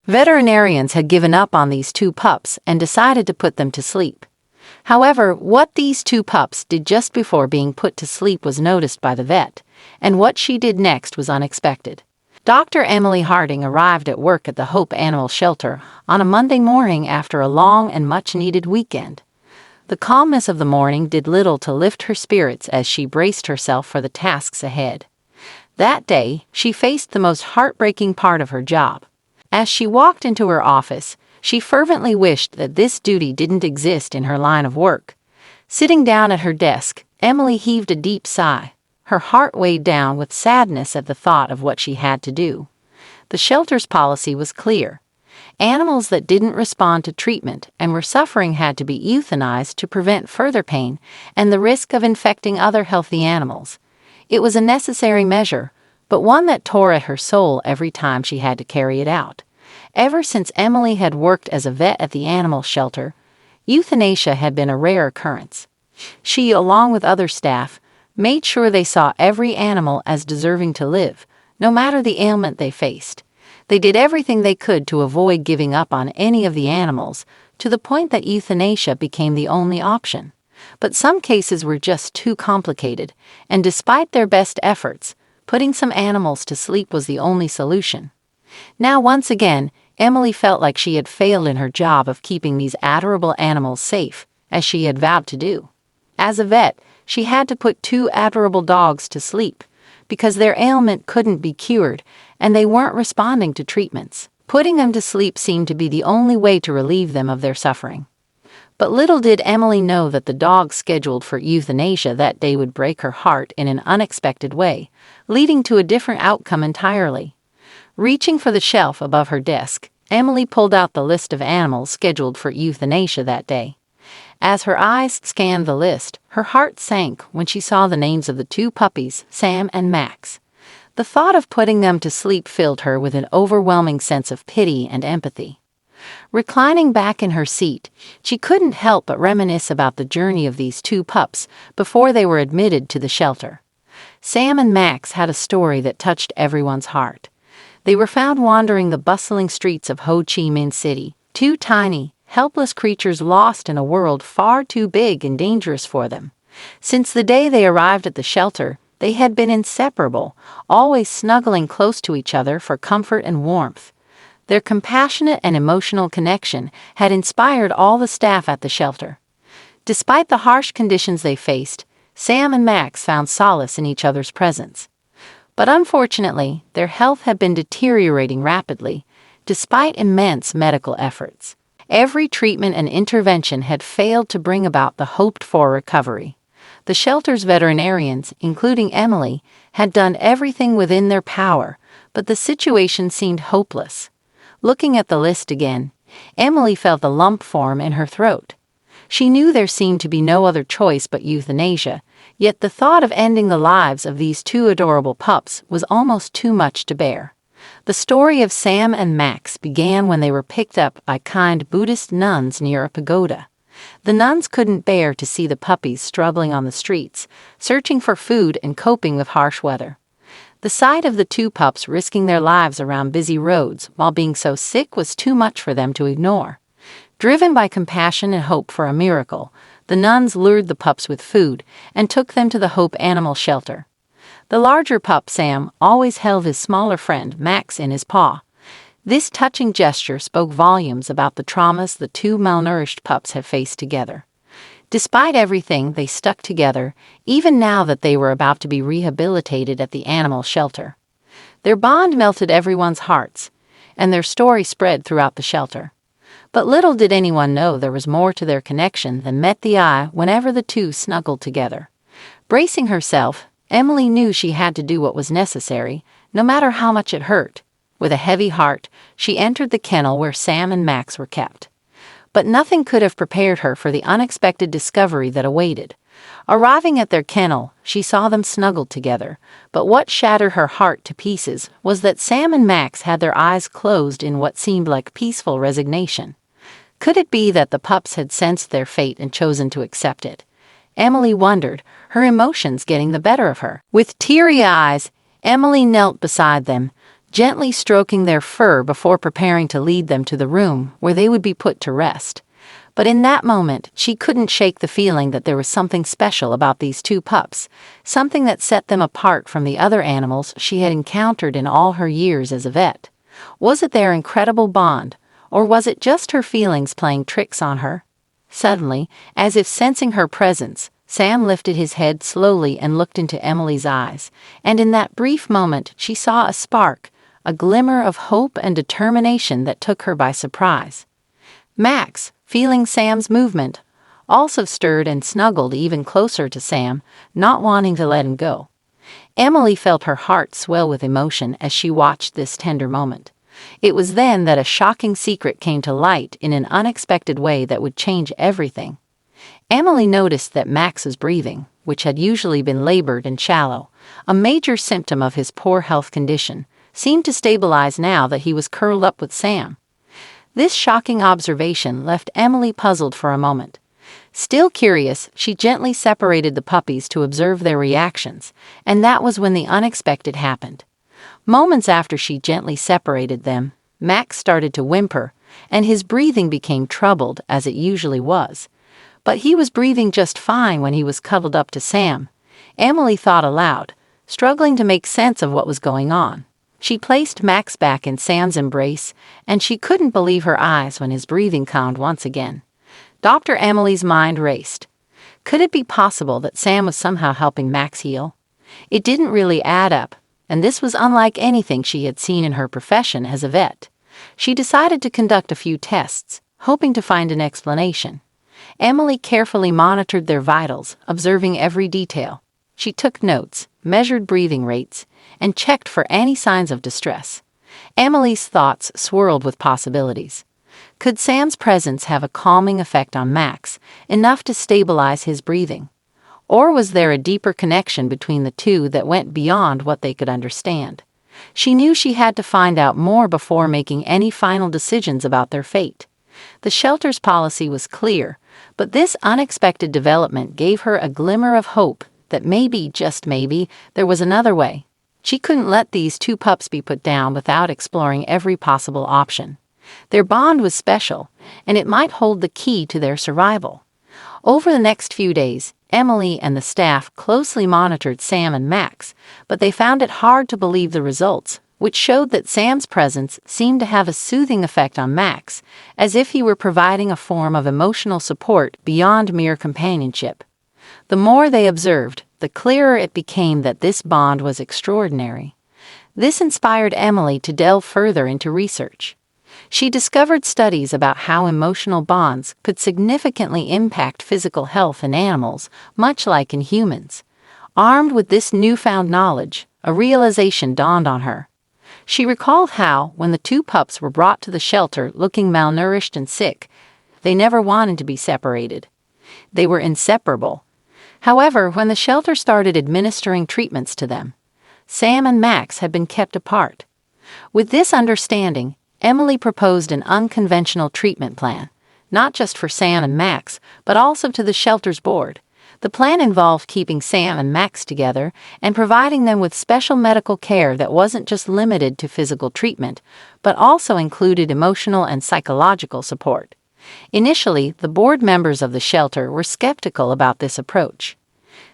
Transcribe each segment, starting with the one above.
Veterinarians had given up on these two pups and decided to put them to sleep. However, what these two pups did just before being put to sleep was noticed by the vet, and what she did next was unexpected. Dr. Emily Harding arrived at work at the Hope Animal Shelter on a Monday morning after a long and much-needed weekend. The calmness of the morning did little to lift her spirits as she braced herself for the tasks ahead. That day, she faced the most heartbreaking part of her job. As she walked into her office, she fervently wished that this duty didn't exist in her line of work. Sitting down at her desk, Emily heaved a deep sigh, her heart weighed down with sadness at the thought of what she had to do. The shelter's policy was clear. Animals that didn't respond to treatment and were suffering had to be euthanized to prevent further pain and the risk of infecting other healthy animals. It was a necessary measure, but one that tore at her soul every time she had to carry it out. Ever since Emily had worked as a vet at the animal shelter, euthanasia had been a rare occurrence. She, along with other staff, made sure they saw every animal as deserving to live, no matter the ailment they faced. They did everything they could to avoid giving up on any of the animals, to the point that euthanasia became the only option. But some cases were just too complicated, and despite their best efforts, putting some animals to sleep was the only solution. Now, once again, Emily felt like she had failed in her job of keeping these adorable animals safe, as she had vowed to do. As a vet, she had to put two adorable dogs to sleep, because their ailment couldn't be cured, and they weren't responding to treatments. Putting them to sleep seemed to be the only way to relieve them of their suffering. But little did Emily know that the dogs scheduled for euthanasia that day would break her heart in an unexpected way, leading to a different outcome entirely. Reaching for the shelf above her desk, Emily pulled out the list of animals scheduled for euthanasia that day. As her eyes scanned the list, her heart sank when she saw the names of the two puppies, Sam and Max. The thought of putting them to sleep filled her with an overwhelming sense of pity and empathy. Reclining back in her seat, she couldn't help but reminisce about the journey of these two pups before they were admitted to the shelter. Sam and Max had a story that touched everyone's heart. They were found wandering the bustling streets of Ho Chi Minh City, two tiny, helpless creatures lost in a world far too big and dangerous for them. Since the day they arrived at the shelter, they had been inseparable, always snuggling close to each other for comfort and warmth. Their compassionate and emotional connection had inspired all the staff at the shelter. Despite the harsh conditions they faced, Sam and Max found solace in each other's presence. But unfortunately, their health had been deteriorating rapidly, despite immense medical efforts. Every treatment and intervention had failed to bring about the hoped-for recovery. The shelter's veterinarians, including Emily, had done everything within their power, but the situation seemed hopeless. Looking at the list again, Emily felt a lump form in her throat. She knew there seemed to be no other choice but euthanasia, yet the thought of ending the lives of these two adorable pups was almost too much to bear. The story of Sam and Max began when they were picked up by kind Buddhist nuns near a pagoda. The nuns couldn't bear to see the puppies struggling on the streets, searching for food and coping with harsh weather. The sight of the two pups risking their lives around busy roads while being so sick was too much for them to ignore. Driven by compassion and hope for a miracle, the nuns lured the pups with food and took them to the Hope Animal Shelter. The larger pup, Sam, always held his smaller friend, Max, in his paw. This touching gesture spoke volumes about the traumas the two malnourished pups had faced together. Despite everything, they stuck together, even now that they were about to be rehabilitated at the animal shelter. Their bond melted everyone's hearts, and their story spread throughout the shelter. But little did anyone know there was more to their connection than met the eye whenever the two snuggled together. Bracing herself, Emily knew she had to do what was necessary, no matter how much it hurt. With a heavy heart, she entered the kennel where Sam and Max were kept. But nothing could have prepared her for the unexpected discovery that awaited. Arriving at their kennel, she saw them snuggled together, but what shattered her heart to pieces was that Sam and Max had their eyes closed in what seemed like peaceful resignation. Could it be that the pups had sensed their fate and chosen to accept it? Emily wondered, her emotions getting the better of her. With teary eyes, Emily knelt beside them, gently stroking their fur before preparing to lead them to the room where they would be put to rest. But in that moment, she couldn't shake the feeling that there was something special about these two pups, something that set them apart from the other animals she had encountered in all her years as a vet. Was it their incredible bond, or was it just her feelings playing tricks on her? Suddenly, as if sensing her presence, Sam lifted his head slowly and looked into Emily's eyes, and in that brief moment she saw a spark, a glimmer of hope and determination that took her by surprise. Max, feeling Sam's movement, also stirred and snuggled even closer to Sam, not wanting to let him go. Emily felt her heart swell with emotion as she watched this tender moment. It was then that a shocking secret came to light in an unexpected way that would change everything. Emily noticed that Max's breathing, which had usually been labored and shallow, a major symptom of his poor health condition, seemed to stabilize now that he was curled up with Sam. This shocking observation left Emily puzzled for a moment. Still curious, she gently separated the puppies to observe their reactions, and that was when the unexpected happened. Moments after she gently separated them, Max started to whimper, and his breathing became troubled as it usually was. But he was breathing just fine when he was cuddled up to Sam. Emily thought aloud, struggling to make sense of what was going on. She placed Max back in Sam's embrace, and she couldn't believe her eyes when his breathing calmed once again. Dr. Emily's mind raced. Could it be possible that Sam was somehow helping Max heal? It didn't really add up, and this was unlike anything she had seen in her profession as a vet. She decided to conduct a few tests, hoping to find an explanation. Emily carefully monitored their vitals, observing every detail. She took notes, measured breathing rates, and checked for any signs of distress. Emily's thoughts swirled with possibilities. Could Sam's presence have a calming effect on Max, enough to stabilize his breathing? Or was there a deeper connection between the two that went beyond what they could understand? She knew she had to find out more before making any final decisions about their fate. The shelter's policy was clear, but this unexpected development gave her a glimmer of hope that maybe, just maybe, there was another way. She couldn't let these two pups be put down without exploring every possible option. Their bond was special, and it might hold the key to their survival. Over the next few days, Emily and the staff closely monitored Sam and Max, but they found it hard to believe the results, which showed that Sam's presence seemed to have a soothing effect on Max, as if he were providing a form of emotional support beyond mere companionship. The more they observed, the clearer it became that this bond was extraordinary. This inspired Emily to delve further into research. She discovered studies about how emotional bonds could significantly impact physical health in animals, much like in humans. Armed with this newfound knowledge, a realization dawned on her. She recalled how, when the two pups were brought to the shelter looking malnourished and sick, they never wanted to be separated. They were inseparable. However, when the shelter started administering treatments to them, Sam and Max had been kept apart. With this understanding, Emily proposed an unconventional treatment plan, not just for Sam and Max, but also to the shelter's board. The plan involved keeping Sam and Max together and providing them with special medical care that wasn't just limited to physical treatment, but also included emotional and psychological support. Initially, the board members of the shelter were skeptical about this approach.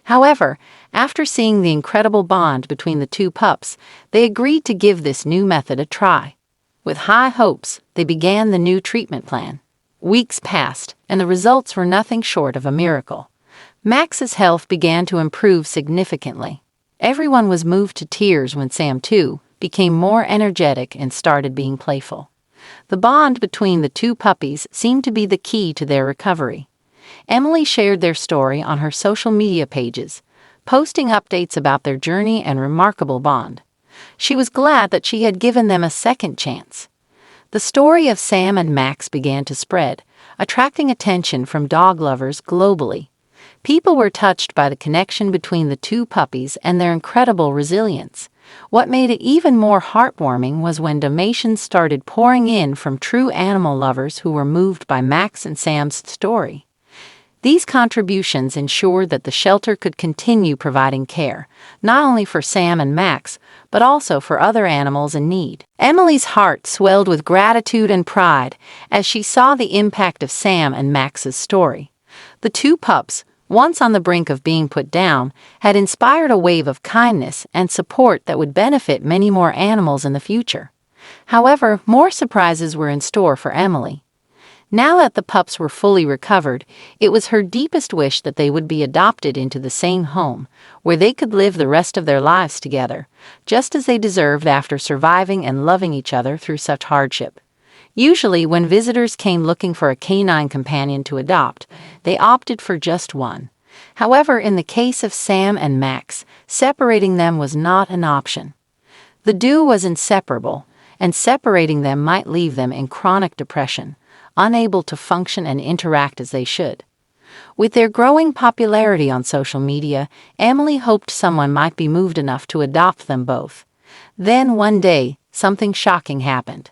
However, after seeing the incredible bond between the two pups, they agreed to give this new method a try. With high hopes, they began the new treatment plan. Weeks passed, and the results were nothing short of a miracle. Max's health began to improve significantly. Everyone was moved to tears when Sam, too, became more energetic and started being playful. The bond between the two puppies seemed to be the key to their recovery. Emily shared their story on her social media pages, posting updates about their journey and remarkable bond. She was glad that she had given them a second chance. The story of Sam and Max began to spread, attracting attention from dog lovers globally. People were touched by the connection between the two puppies and their incredible resilience. What made it even more heartwarming was when donations started pouring in from true animal lovers who were moved by Max and Sam's story. These contributions ensured that the shelter could continue providing care, not only for Sam and Max, but also for other animals in need. Emily's heart swelled with gratitude and pride as she saw the impact of Sam and Max's story. The two pups, once on the brink of being put down, had inspired a wave of kindness and support that would benefit many more animals in the future. However, more surprises were in store for Emily. Now that the pups were fully recovered, it was her deepest wish that they would be adopted into the same home, where they could live the rest of their lives together, just as they deserved after surviving and loving each other through such hardship. Usually, when visitors came looking for a canine companion to adopt, they opted for just one. However, in the case of Sam and Max, separating them was not an option. The duo was inseparable, and separating them might leave them in chronic depression, unable to function and interact as they should. With their growing popularity on social media, Emily hoped someone might be moved enough to adopt them both. Then one day, something shocking happened.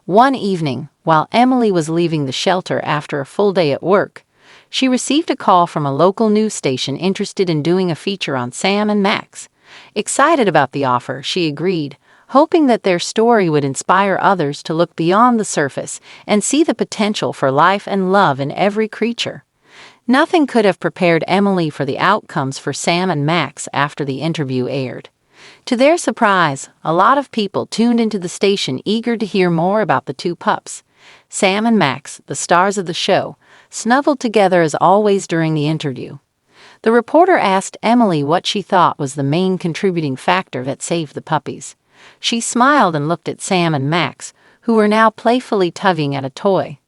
One evening, while Emily was leaving the shelter after a full day at work, she received a call from a local news station interested in doing a feature on Sam and Max. Excited about the offer, she agreed, hoping that their story would inspire others to look beyond the surface and see the potential for life and love in every creature. Nothing could have prepared Emily for the outcomes for Sam and Max after the interview aired. To their surprise, a lot of people tuned into the station eager to hear more about the two pups. Sam and Max, the stars of the show, snuggled together as always during the interview. The reporter asked Emily what she thought was the main contributing factor that saved the puppies. She smiled and looked at Sam and Max, who were now playfully tugging at a toy.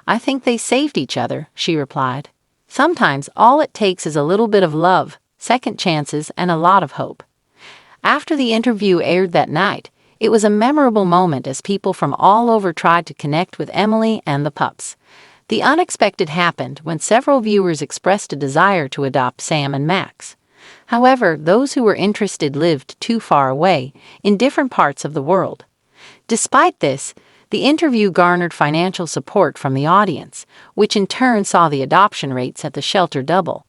"I think they saved each other," she replied. "Sometimes all it takes is a little bit of love, second chances, and a lot of hope." After the interview aired that night, it was a memorable moment as people from all over tried to connect with Emily and the pups. The unexpected happened when several viewers expressed a desire to adopt Sam and Max. However, those who were interested lived too far away, in different parts of the world. Despite this, the interview garnered financial support from the audience, which in turn saw the adoption rates at the shelter double.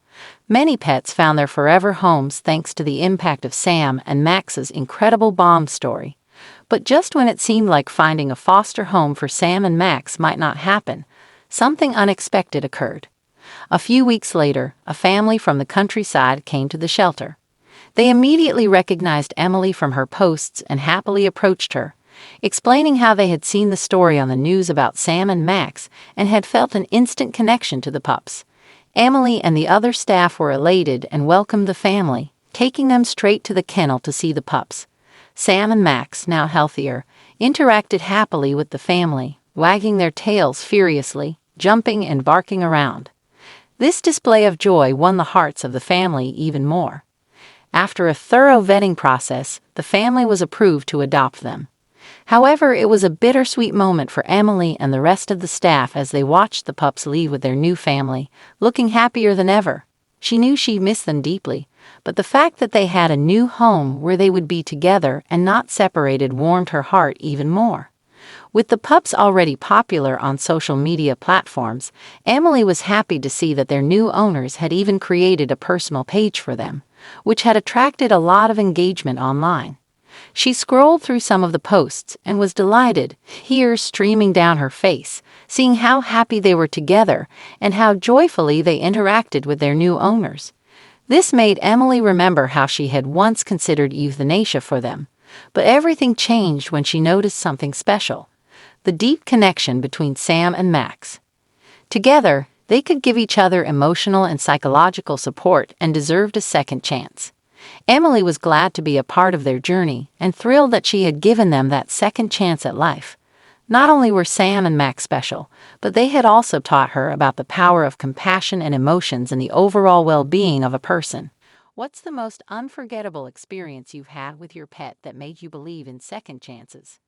Many pets found their forever homes thanks to the impact of Sam and Max's incredible bond story. But just when it seemed like finding a foster home for Sam and Max might not happen, something unexpected occurred. A few weeks later, a family from the countryside came to the shelter. They immediately recognized Emily from her posts and happily approached her, explaining how they had seen the story on the news about Sam and Max and had felt an instant connection to the pups. Emily and the other staff were elated and welcomed the family, taking them straight to the kennel to see the pups. Sam and Max, now healthier, interacted happily with the family, wagging their tails furiously, jumping and barking around. This display of joy won the hearts of the family even more. After a thorough vetting process, the family was approved to adopt them. However, it was a bittersweet moment for Emily and the rest of the staff as they watched the pups leave with their new family, looking happier than ever. She knew she missed them deeply, but the fact that they had a new home where they would be together and not separated warmed her heart even more. With the pups already popular on social media platforms, Emily was happy to see that their new owners had even created a personal page for them, which had attracted a lot of engagement online. She scrolled through some of the posts and was delighted, tears streaming down her face, seeing how happy they were together and how joyfully they interacted with their new owners. This made Emily remember how she had once considered euthanasia for them, but everything changed when she noticed something special: the deep connection between Sam and Max. Together, they could give each other emotional and psychological support and deserved a second chance. Emily was glad to be a part of their journey and thrilled that she had given them that second chance at life. Not only were Sam and Max special, but they had also taught her about the power of compassion and emotions in the overall well-being of a person. What's the most unforgettable experience you've had with your pet that made you believe in second chances?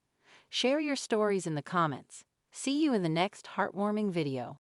Share your stories in the comments. See you in the next heartwarming video.